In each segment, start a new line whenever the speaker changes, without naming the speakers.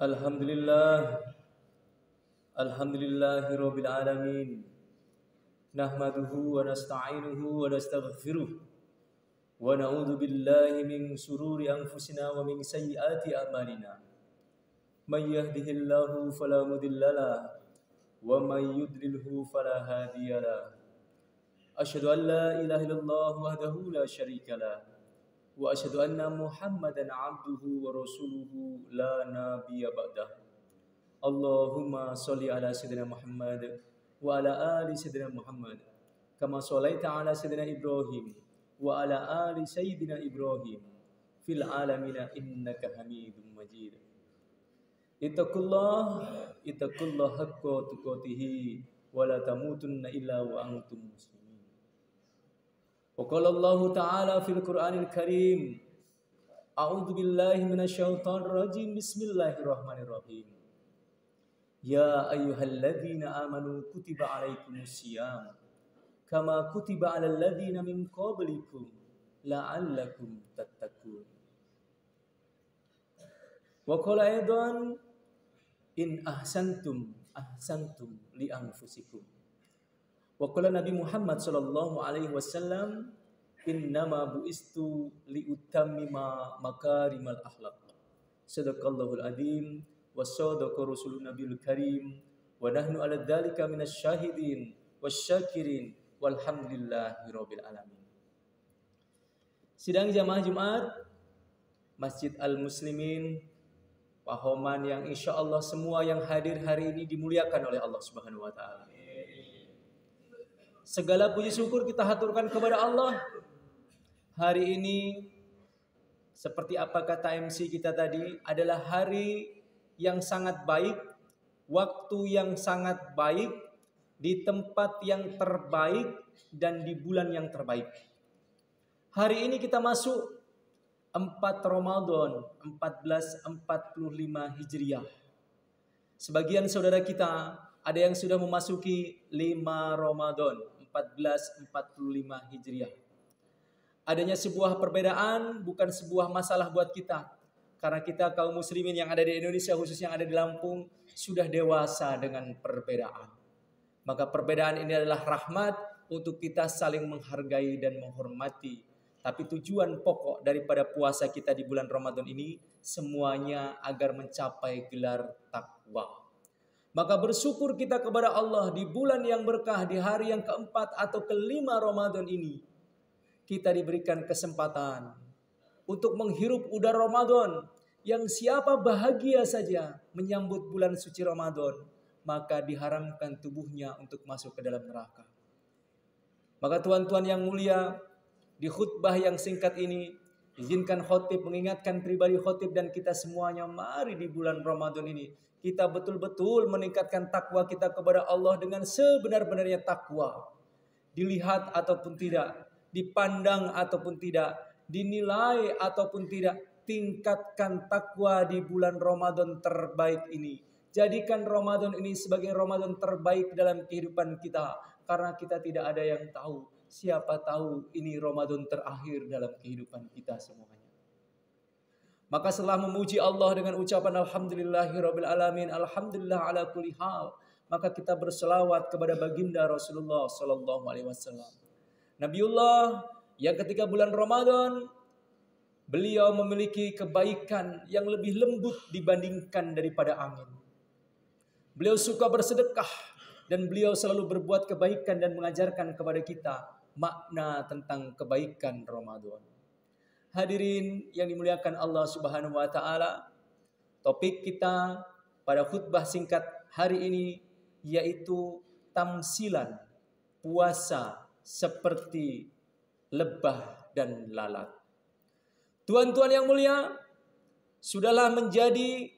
Alhamdulillah, alhamdulillahi rabbil alamin. Nahmaduhu wa nasta'inuhu wa nastaghfiruh wa na'udzu billahi min shururi anfusina wa min sayyiati a'malina. May yahdihillahu fala mudhillalah wa may yudlilhu fala hadiyalah. Asyhadu an la ilaha illallah wahdahu la syarikalah wa asyhadu anna Muhammadan 'abduhu wa rasuluhu la nabiyya ba'dah. Allahumma sholli ala sayyidina Muhammad wa ala ali sayyidina Muhammad kama sholaita ala sayyidina Ibrahim wa ala ali sayyidina Ibrahim fil alamin innaka Hamidum Majid. Ittaqullah haqqa tuqatih wa la tamutunna illa wa antum muslimin. Wa qala Allah ta'ala fil Qur'anil Karim, a'udzu billahi minasyaitonir rajim, bismillahirrahmanirrahim. Ya ayyuhalladzina amanu kutiba alaikumusiyam kama kutiba alal ladzina min qablikum la'allakum tattaqun. Wa qala aidan in ahsantum li anfusikum. Wa qala Nabi Muhammad sallallahu alaihi wasallam innama buistu li utammima makarimal akhlaq. Sadaqallahul adzim wa sadaqa rasulun nabiyul karim wa nahnu ala dzalika minasyahidin wasyakirin walhamdulillahi rabbil alamin. Sidang jamaah Jumat Masjid Al-Muslimin Pahoman yang insyaallah semua yang hadir hari ini dimuliakan oleh Allah Subhanahu wa taala. Segala puji syukur kita haturkan kepada Allah. Hari ini seperti apa kata MC kita tadi, adalah hari yang sangat baik, waktu yang sangat baik, di tempat yang terbaik, dan di bulan yang terbaik. Hari ini kita masuk 4 Ramadan 1445 Hijriah. Sebagian saudara kita ada yang sudah memasuki 5 Ramadan 1445 Hijriah. Adanya sebuah perbedaan bukan sebuah masalah buat kita. Karena kita kaum muslimin yang ada di Indonesia, khususnya yang ada di Lampung, sudah dewasa dengan perbedaan. Maka perbedaan ini adalah rahmat untuk kita saling menghargai dan menghormati. Tapi tujuan pokok daripada puasa kita di bulan Ramadan ini semuanya agar mencapai gelar takwa. Maka bersyukur kita kepada Allah di bulan yang berkah, di hari yang keempat atau kelima Ramadan ini. Kita diberikan kesempatan untuk menghirup udara Ramadan, yang siapa bahagia saja menyambut bulan suci Ramadan, maka diharamkan tubuhnya untuk masuk ke dalam neraka. Maka tuan-tuan yang mulia, di khutbah yang singkat ini, izinkan khotib mengingatkan pribadi khotib dan kita semuanya, mari di bulan Ramadan ini kita betul-betul meningkatkan takwa kita kepada Allah dengan sebenar-benarnya takwa. Dilihat ataupun tidak, dipandang ataupun tidak, dinilai ataupun tidak, tingkatkan takwa di bulan Ramadan terbaik ini. Jadikan Ramadan ini sebagai Ramadan terbaik dalam kehidupan kita. Karena kita tidak ada yang tahu. Siapa tahu ini Ramadan terakhir dalam kehidupan kita semuanya. Maka setelah memuji Allah dengan ucapan alhamdulillahirabbil alamin, alhamdulillah ala kulli hal, maka kita berselawat kepada baginda Rasulullah sallallahu alaihi wasallam. Nabiullah yang ketika bulan Ramadan beliau memiliki kebaikan yang lebih lembut dibandingkan daripada angin. Beliau suka bersedekah dan beliau selalu berbuat kebaikan dan mengajarkan kepada kita makna tentang kebaikan Ramadan. Hadirin yang dimuliakan Allah Subhanahu wa taala, topik kita pada khutbah singkat hari ini yaitu tamsilan puasa seperti lebah dan lalat. Tuan-tuan yang mulia, sudahlah menjadi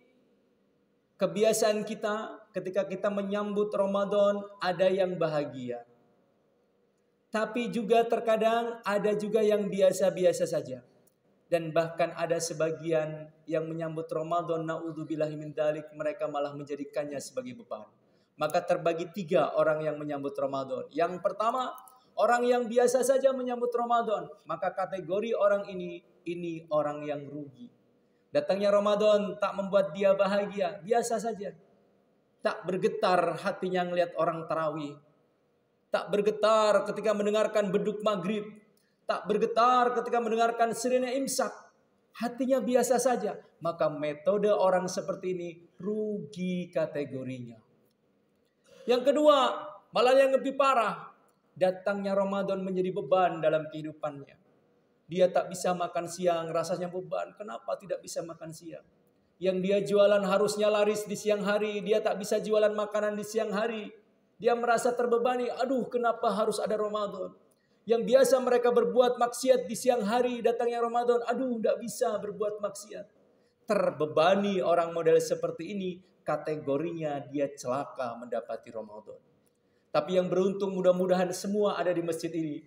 kebiasaan kita ketika kita menyambut Ramadan ada yang bahagia. Tapi juga terkadang ada juga yang biasa-biasa saja. Dan bahkan ada sebagian yang menyambut Ramadan, na'udzubillahi min dzalik, mereka malah menjadikannya sebagai beban. Maka terbagi 3 orang yang menyambut Ramadan. Yang pertama, orang yang biasa saja menyambut Ramadan, maka kategori orang ini orang yang rugi. Datangnya Ramadan tak membuat dia bahagia, biasa saja. Tak bergetar hatinya melihat orang tarawih. Tak bergetar ketika mendengarkan beduk maghrib. Tak bergetar ketika mendengarkan sirine imsak. Hatinya biasa saja. Maka metode orang seperti ini rugi kategorinya. Yang kedua, malah yang lebih parah. Datangnya Ramadan menjadi beban dalam kehidupannya. Dia tak bisa makan siang, rasanya beban. Kenapa tidak bisa makan siang? Yang dia jualan harusnya laris di siang hari. Dia tak bisa jualan makanan di siang hari. Dia merasa terbebani. Aduh, kenapa harus ada Ramadan? Yang biasa mereka berbuat maksiat di siang hari, datangnya Ramadan. Aduh, tidak bisa berbuat maksiat. Terbebani orang model seperti ini, kategorinya dia celaka mendapati Ramadan. Tapi yang beruntung mudah-mudahan semua ada di masjid ini.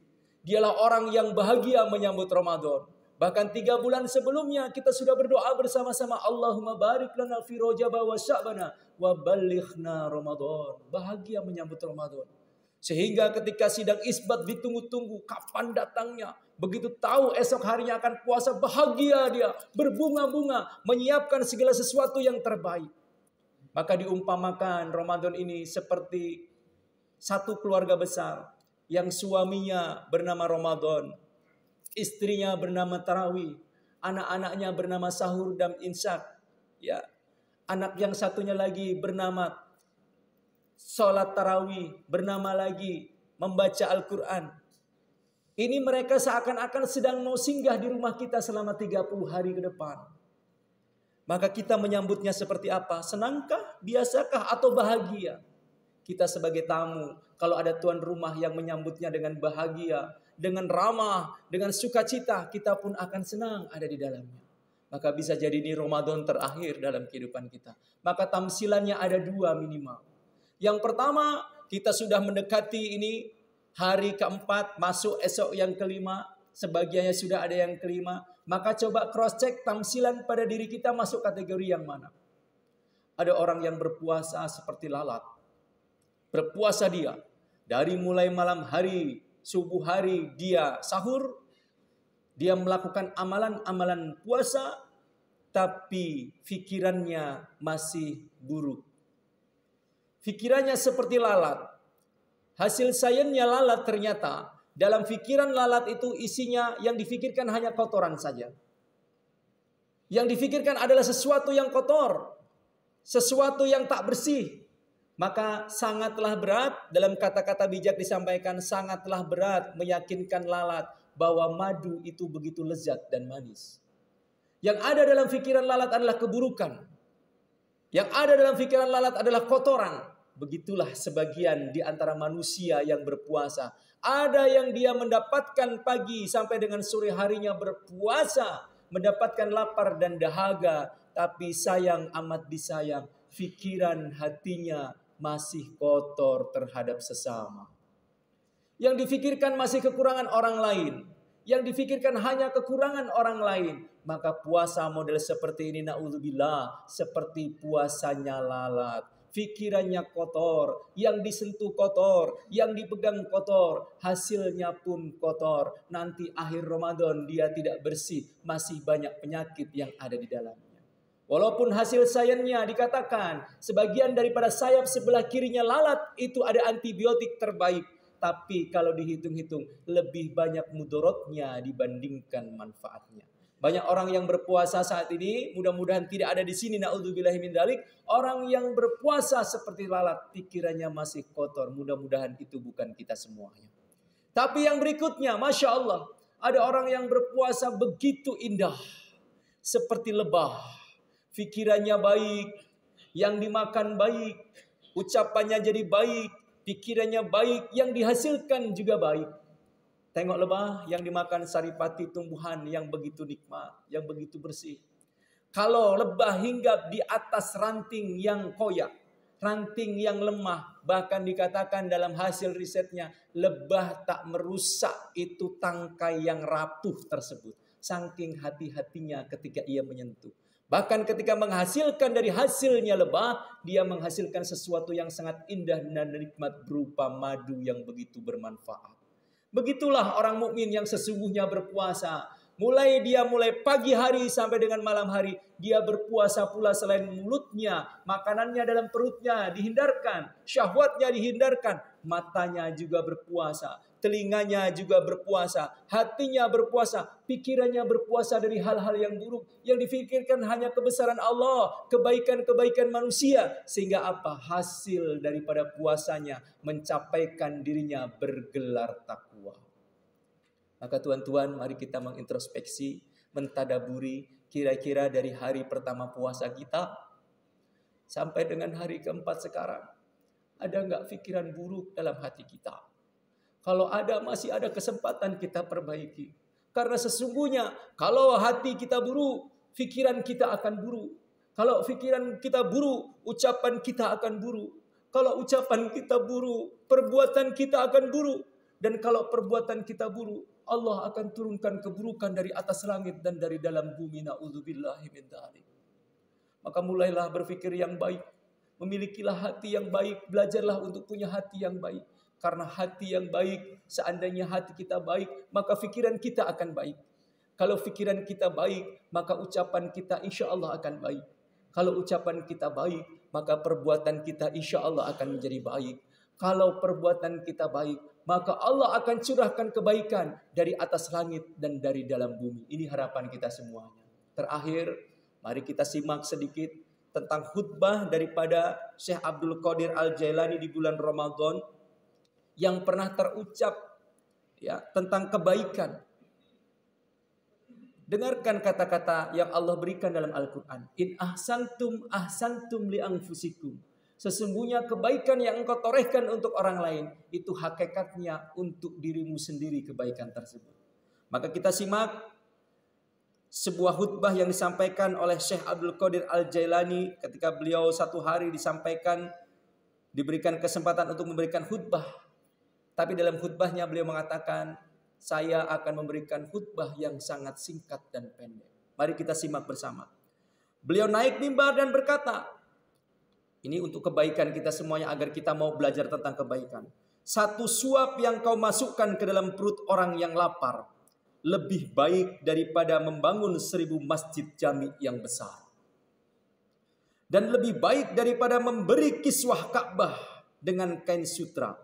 Dialah orang yang bahagia menyambut Ramadan. Bahkan 3 bulan sebelumnya kita sudah berdoa bersama-sama. Allahumma barik lana fi Rajab wa Sya'bana wa balighna Ramadan. Bahagia menyambut Ramadan. Sehingga ketika sidang isbat ditunggu-tunggu kapan datangnya. Begitu tahu esok harinya akan puasa, bahagia dia. Berbunga-bunga, menyiapkan segala sesuatu yang terbaik. Maka diumpamakan Ramadan ini seperti satu keluarga besar. Yang suaminya bernama Ramadan, istrinya bernama Tarawih, anak-anaknya bernama Sahur dan Insyak. Ya, anak yang satunya lagi bernama Sholat Tarawih, bernama lagi membaca Al-Quran. Ini mereka seakan-akan sedang mau singgah di rumah kita selama 30 hari ke depan. Maka kita menyambutnya seperti apa? Senangkah, biasakah, atau bahagia? Kita sebagai tamu, kalau ada tuan rumah yang menyambutnya dengan bahagia, dengan ramah, dengan sukacita, kita pun akan senang ada di dalamnya. Maka bisa jadi ini Ramadan terakhir dalam kehidupan kita. Maka tamsilannya ada 2 minimal. Yang pertama, kita sudah mendekati ini hari keempat, masuk esok yang kelima, sebagiannya sudah ada yang kelima. Maka coba cross check tamsilan pada diri kita masuk kategori yang mana. Ada orang yang berpuasa seperti lalat. Berpuasa dia dari mulai malam hari, subuh hari dia sahur, dia melakukan amalan-amalan puasa, tapi pikirannya masih buruk. Pikirannya seperti lalat. Hasil sainsnya lalat ternyata dalam pikiran lalat itu isinya yang difikirkan hanya kotoran saja. Yang difikirkan adalah sesuatu yang kotor, sesuatu yang tak bersih. Maka sangatlah berat, dalam kata-kata bijak disampaikan, sangatlah berat meyakinkan lalat bahwa madu itu begitu lezat dan manis. Yang ada dalam pikiran lalat adalah keburukan. Yang ada dalam pikiran lalat adalah kotoran. Begitulah sebagian di antara manusia yang berpuasa. Ada yang dia mendapatkan pagi sampai dengan sore harinya berpuasa, mendapatkan lapar dan dahaga, tapi sayang amat disayang, pikiran hatinya masih kotor terhadap sesama. Yang difikirkan masih kekurangan orang lain. Yang difikirkan hanya kekurangan orang lain. Maka puasa model seperti ini, na'udzubillah, seperti puasanya lalat. Pikirannya kotor, yang disentuh kotor, yang dipegang kotor, hasilnya pun kotor. Nanti akhir Ramadan dia tidak bersih, masih banyak penyakit yang ada di dalamnya. Walaupun hasil sainsnya dikatakan sebagian daripada sayap sebelah kirinya lalat itu ada antibiotik terbaik. Tapi kalau dihitung-hitung lebih banyak mudorotnya dibandingkan manfaatnya. Banyak orang yang berpuasa saat ini, mudah-mudahan tidak ada di sini, na'udzubillahi min dzalik. Orang yang berpuasa seperti lalat, pikirannya masih kotor. Mudah-mudahan itu bukan kita semuanya. Tapi yang berikutnya, Masya Allah, ada orang yang berpuasa begitu indah, seperti lebah. Pikirannya baik, yang dimakan baik, ucapannya jadi baik, pikirannya baik, yang dihasilkan juga baik. Tengok lebah yang dimakan saripati tumbuhan yang begitu nikmat, yang begitu bersih. Kalau lebah hinggap di atas ranting yang koyak, ranting yang lemah, bahkan dikatakan dalam hasil risetnya, lebah tak merusak itu tangkai yang rapuh tersebut. Saking hati-hatinya ketika ia menyentuh. Bahkan ketika menghasilkan dari hasilnya lebah, dia menghasilkan sesuatu yang sangat indah dan nikmat berupa madu yang begitu bermanfaat. Begitulah orang mukmin yang sesungguhnya berpuasa. Mulai pagi hari sampai dengan malam hari. Dia berpuasa pula selain mulutnya. Makanannya dalam perutnya dihindarkan. Syahwatnya dihindarkan. Matanya juga berpuasa. Telinganya juga berpuasa. Hatinya berpuasa. Pikirannya berpuasa dari hal-hal yang buruk. Yang difikirkan hanya kebesaran Allah. Kebaikan-kebaikan manusia. Sehingga apa? Hasil daripada puasanya mencapaikan dirinya bergelar takwa. Maka tuan-tuan, mari kita mengintrospeksi, mentadaburi kira-kira dari hari pertama puasa kita sampai dengan hari keempat sekarang. Ada enggak pikiran buruk dalam hati kita? Kalau ada, masih ada kesempatan kita perbaiki. Karena sesungguhnya kalau hati kita buruk, pikiran kita akan buruk. Kalau pikiran kita buruk, ucapan kita akan buruk. Kalau ucapan kita buruk, perbuatan kita akan buruk. Dan kalau perbuatan kita buruk, Allah akan turunkan keburukan dari atas langit dan dari dalam bumi. Na'udzubillahi min dzalik. Maka mulailah berpikir yang baik. Memilikilah hati yang baik. Belajarlah untuk punya hati yang baik. Karena hati yang baik, seandainya hati kita baik, maka pikiran kita akan baik. Kalau pikiran kita baik, maka ucapan kita insya Allah akan baik. Kalau ucapan kita baik, maka perbuatan kita insya Allah akan menjadi baik. Kalau perbuatan kita baik, maka Allah akan curahkan kebaikan dari atas langit dan dari dalam bumi. Ini harapan kita semuanya. Terakhir, mari kita simak sedikit tentang khutbah daripada Syekh Abdul Qadir Al-Jailani di bulan Ramadan yang pernah terucap ya tentang kebaikan. Dengarkan kata-kata yang Allah berikan dalam Al-Quran. In ahsantum li anfusikum. Sesungguhnya kebaikan yang engkau torehkan untuk orang lain, itu hakikatnya untuk dirimu sendiri kebaikan tersebut. Maka kita simak sebuah khutbah yang disampaikan oleh Syekh Abdul Qadir Al-Jailani ketika beliau satu hari diberikan kesempatan untuk memberikan khutbah. Tapi dalam khutbahnya beliau mengatakan, saya akan memberikan khutbah yang sangat singkat dan pendek. Mari kita simak bersama. Beliau naik mimbar dan berkata, ini untuk kebaikan kita semuanya agar kita mau belajar tentang kebaikan. Satu suap yang kau masukkan ke dalam perut orang yang lapar lebih baik daripada membangun 1000 masjid jami yang besar. Dan lebih baik daripada memberi kiswah Ka'bah dengan kain sutra.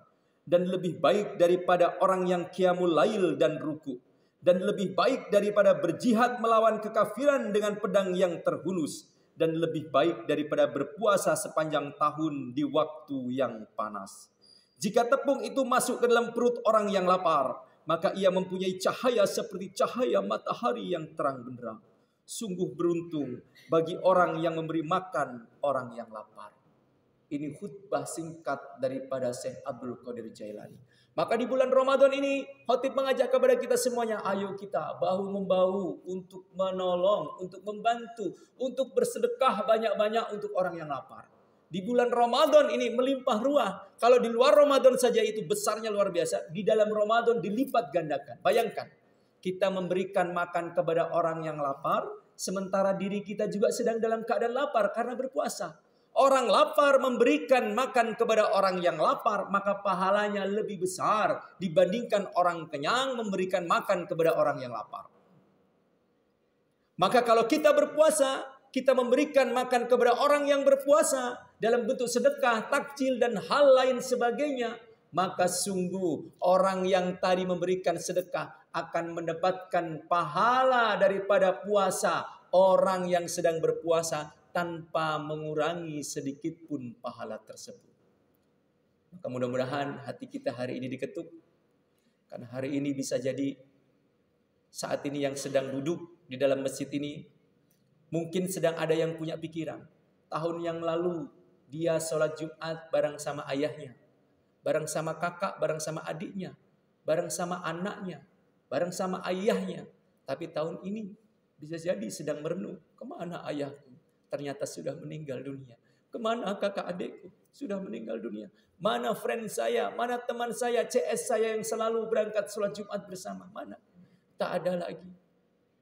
Dan lebih baik daripada orang yang qiyamul lail dan ruku. Dan lebih baik daripada berjihad melawan kekafiran dengan pedang yang terhunus. Dan lebih baik daripada berpuasa sepanjang tahun di waktu yang panas. Jika tepung itu masuk ke dalam perut orang yang lapar, maka ia mempunyai cahaya seperti cahaya matahari yang terang benderang. Sungguh beruntung bagi orang yang memberi makan orang yang lapar. Ini khutbah singkat daripada Syekh Abdul Qadir Jailani. Maka di bulan Ramadan ini, khatib mengajak kepada kita semuanya, ayo kita bahu-membahu untuk menolong, untuk membantu, untuk bersedekah banyak-banyak untuk orang yang lapar. Di bulan Ramadan ini melimpah ruah. Kalau di luar Ramadan saja itu besarnya luar biasa, di dalam Ramadan dilipat gandakan. Bayangkan, kita memberikan makan kepada orang yang lapar, sementara diri kita juga sedang dalam keadaan lapar karena berpuasa. Orang lapar memberikan makan kepada orang yang lapar, maka pahalanya lebih besar dibandingkan orang kenyang memberikan makan kepada orang yang lapar. Maka kalau kita berpuasa, kita memberikan makan kepada orang yang berpuasa dalam bentuk sedekah, takjil dan hal lain sebagainya, maka sungguh orang yang tadi memberikan sedekah akan mendapatkan pahala daripada puasa orang yang sedang berpuasa tanpa mengurangi sedikit pun pahala tersebut. Maka mudah-mudahan hati kita hari ini diketuk. Karena hari ini bisa jadi saat ini yang sedang duduk di dalam masjid ini, mungkin sedang ada yang punya pikiran. Tahun yang lalu dia sholat Jumat bareng sama ayahnya, bareng sama kakak, bareng sama adiknya, bareng sama anaknya, bareng sama ayahnya. Tapi tahun ini bisa jadi sedang merenung, kemana ayahku? Ternyata sudah meninggal dunia. Kemana kakak adikku? Sudah meninggal dunia. Mana friend saya? Mana teman saya? CS saya yang selalu berangkat sholat Jumat bersama? Mana? Tak ada lagi.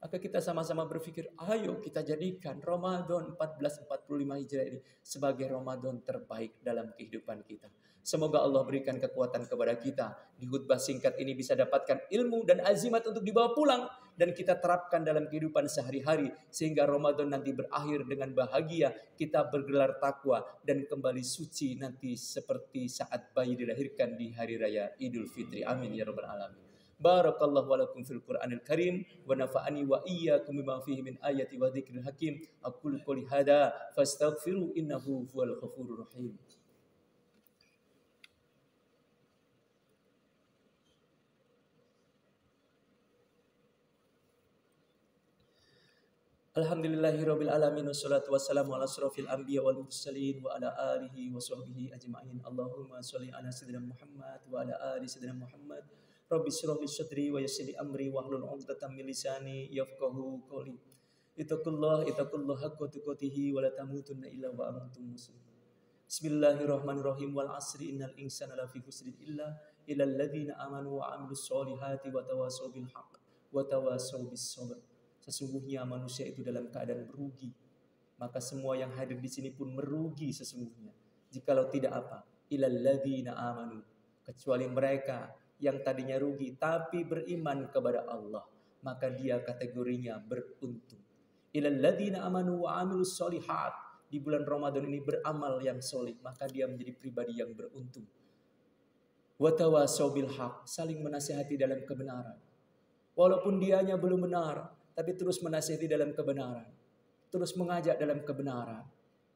Maka kita sama-sama berpikir, ayo kita jadikan Ramadan 1445 Hijriah ini sebagai Ramadan terbaik dalam kehidupan kita. Semoga Allah berikan kekuatan kepada kita. Di khutbah singkat ini bisa dapatkan ilmu dan azimat untuk dibawa pulang. Dan kita terapkan dalam kehidupan sehari-hari. Sehingga Ramadan nanti berakhir dengan bahagia. Kita bergelar takwa dan kembali suci nanti seperti saat bayi dilahirkan di hari raya Idul Fitri. Amin ya rabbal alamin. Barakallahu walakum fil Qur'anil Karim wa nafa'ani wa iyyakum bima fihi min ayati wa dzikril hakim. Aqulu qouli hadza fastaghfiru innahu huwal ghafurur rahim. Alhamdulillahirabbil alamin wassalatu wassalamu ala asrofil anbiya wal mursalin wa ala alihi wa sahbihi ajma'in. Allahumma sholli ala sayyidina Muhammad wa ala ali sayyidina Muhammad. Rabbi shrah li sadri wa yassir li amri wahlul 'uqdatam min lisani yafqahu qawli. Ittaqullah haqqa tuqatih wa la tamutunna illa wa antum muslimun. Bismillahirrahmanirrahim. Wal 'asri innal insana lafi khusrin illa illal ladzina amanu wa 'amilus solihati wa tawasaw bil haqq wa tawasaw bis sabr. Sesungguhnya manusia itu dalam keadaan merugi. Maka semua yang hadir di sini pun merugi sesungguhnya. Jikalau tidak apa? Illal ladzina amanu. Kecuali mereka yang tadinya rugi tapi beriman kepada Allah, maka dia kategorinya beruntung. Illal ladzina amanu wa 'amilus solihat. Di bulan Ramadan ini beramal yang solih, maka dia menjadi pribadi yang beruntung. Wa tawasaw bil haq, saling menasihati dalam kebenaran. Walaupun dianya belum benar, tapi terus menasihati dalam kebenaran. Terus mengajak dalam kebenaran.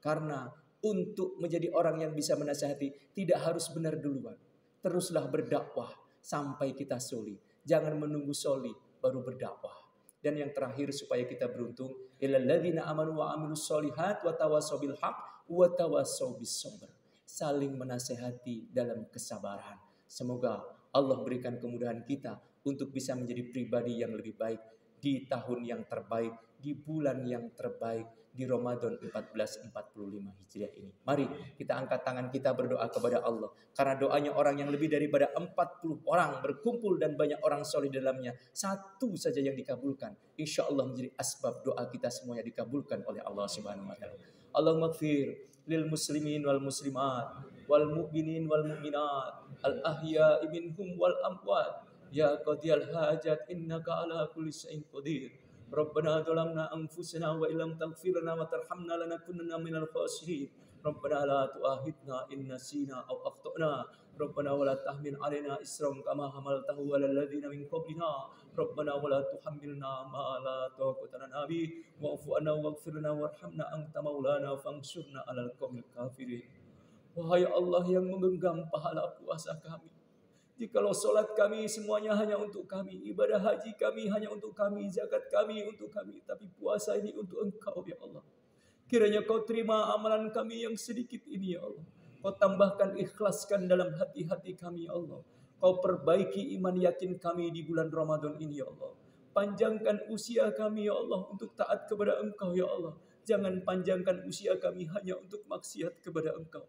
Karena untuk menjadi orang yang bisa menasihati tidak harus benar duluan. Teruslah berdakwah sampai kita soli. Jangan menunggu soli baru berdakwah. Dan yang terakhir supaya kita beruntung, illal ladzina amanu wa 'amilus solihat wa tawasaw bil haqq wa tawasaw bis sabr. Saling menasihati dalam kesabaran. Semoga Allah berikan kemudahan kita untuk bisa menjadi pribadi yang lebih baik di tahun yang terbaik, di bulan yang terbaik, di Ramadan 1445 Hijriah ini. Mari kita angkat tangan kita berdoa kepada Allah. Karena doanya orang yang lebih daripada 40 orang berkumpul dan banyak orang soleh dalamnya. Satu saja yang dikabulkan. Insya Allah menjadi asbab doa kita semuanya dikabulkan oleh Allah Subhanahu Wa Taala. Allahumma ighfir lil muslimin wal muslimat wal mu'minin wal mu'minat al ahya'i minhum wal amwat. Ya qadiyal hajat innaka ala kulli syai'in qadir. Rabbana zalamna anfusana wa illam taghfir lana wa tarhamna lanakunanna minal khasirin. Rabbana la tu'akhidna in nasina aw akhtana. Rabbana wa la tahmil 'alaina isran kama hamaltahu 'alal ladzina min qablina. Rabbana wa la tuhammilna ma la taqata lana bih wa'fu 'anna waghfir lana warhamna anta maulana fansurna 'alal qaumil kafirin. Wahai Allah yang menggenggam pahala puasa kami, jikalau solat kami semuanya hanya untuk kami, ibadah haji kami hanya untuk kami, zakat kami untuk kami, tapi puasa ini untuk Engkau ya Allah. Kiranya Kau terima amalan kami yang sedikit ini ya Allah. Kau tambahkan ikhlaskan dalam hati-hati kami ya Allah. Kau perbaiki iman yakin kami di bulan Ramadan ini ya Allah. Panjangkan usia kami ya Allah untuk taat kepada Engkau ya Allah. Jangan panjangkan usia kami hanya untuk maksiat kepada Engkau.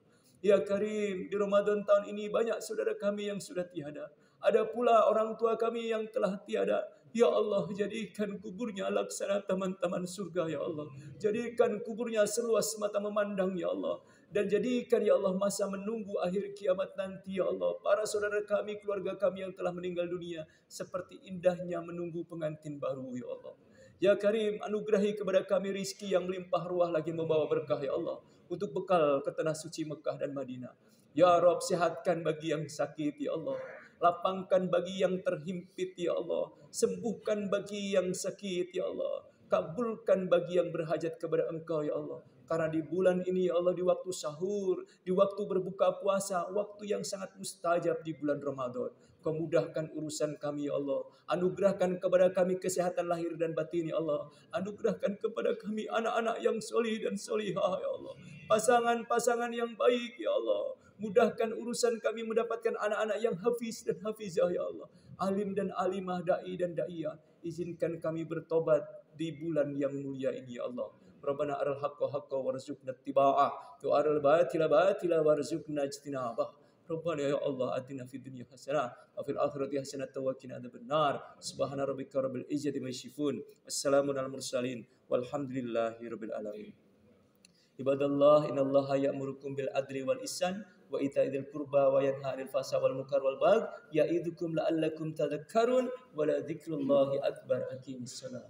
Ya Karim, di Ramadan tahun ini banyak saudara kami yang sudah tiada. Ada pula orang tua kami yang telah tiada. Ya Allah, jadikan kuburnya laksana taman-taman surga ya Allah. Jadikan kuburnya seluas mata memandang ya Allah. Dan jadikan ya Allah masa menunggu akhir kiamat nanti ya Allah. Para saudara kami, keluarga kami yang telah meninggal dunia. Seperti indahnya menunggu pengantin baru ya Allah. Ya Karim, anugerahi kepada kami rizki yang melimpah ruah lagi membawa berkah ya Allah. Untuk bekal ke tanah suci Mekah dan Madinah. Ya Rabb, sehatkan bagi yang sakit ya Allah. Lapangkan bagi yang terhimpit ya Allah. Sembuhkan bagi yang sakit ya Allah. Kabulkan bagi yang berhajat kepada Engkau ya Allah. Karena di bulan ini ya Allah, di waktu sahur, di waktu berbuka puasa, waktu yang sangat mustajab di bulan Ramadan. Kau mudahkan urusan kami ya Allah. Anugerahkan kepada kami kesehatan lahir dan batin ya Allah. Anugerahkan kepada kami anak-anak yang solih dan solihah ya Allah. Pasangan-pasangan yang baik ya Allah. Mudahkan urusan kami mendapatkan anak-anak yang hafiz dan hafizah ya Allah. Alim dan alimah, da'i dan da'iyah. Izinkan kami bertobat di bulan yang mulia ini ya Allah. Rabbana aral haqqa haqqa warzuqna ittiba'ah wa aral batila batila warzuqna ijtinabah. Rabbana ya Allah atina fid dunya hasanah wa fil akhirati hasanah wa qina adzabannar. Subhana rabbika rabbil izzati amma yasifun. Wassalamun alal mursalin walhamdulillahi rabbil alamin. Ibadallah innallaha ya'murukum bil adli wal ihsan wa ita'i dzil qurba wa yanha 'anil fahsya'i wal munkar wal baghi ya'idukum la'allakum tadhakkarun wa la dzikrullahi akbar. Aqimissalah.